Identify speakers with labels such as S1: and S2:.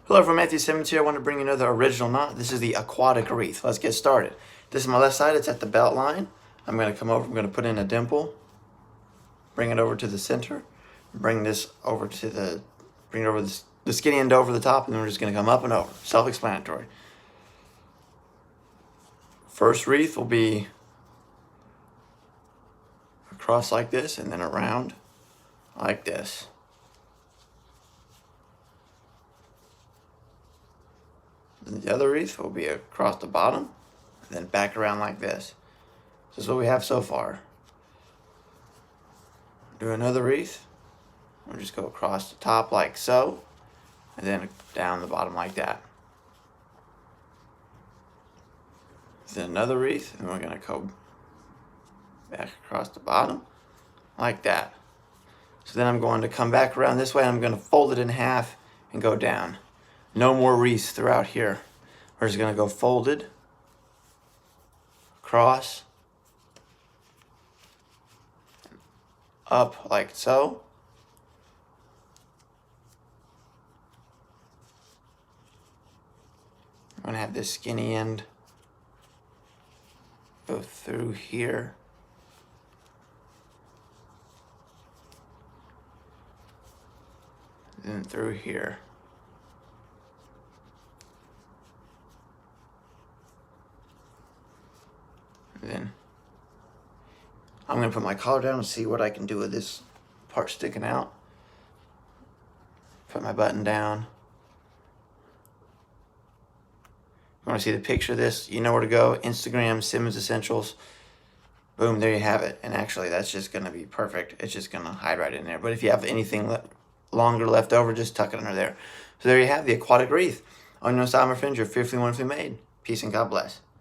S1: Hello, from Matthew Simmons here. I want to bring you another original knot. This is the Aquatic Wreath. Let's get started. This is my left side. It's at the belt line. I'm going to come over. I'm going to put in a dimple. Bring it over to the center. Bring this over to the, bring it over the skinny end over the top, and then we're just going to come up and over. Self-explanatory. First wreath will be across like this, and then around like this. Then the other wreath will be across the bottom, and then back around like this. This is what we have so far. Do another wreath. We'll just go across the top like so, and then down the bottom like that. Then another wreath, and we're going to go back across the bottom like that. So then I'm going to come back around this way, and I'm going to fold it in half and go down. No more wreaths throughout here. We're just going to go folded, across, up like so. I'm going to have this skinny end go through here. Then through here. Then I'm going to put my collar down and see what I can do with this part sticking out. Put my button down. You want to see the picture of this? You know where to go. Instagram, Simmonsessentials. Boom, there you have it. And actually, that's just going to be perfect. It's just going to hide right in there. But if you have anything longer left over, just tuck it under there. So there you have the Aquatic Wreath. On your side, my friends, you're fearfully, wonderfully made. Peace and God bless.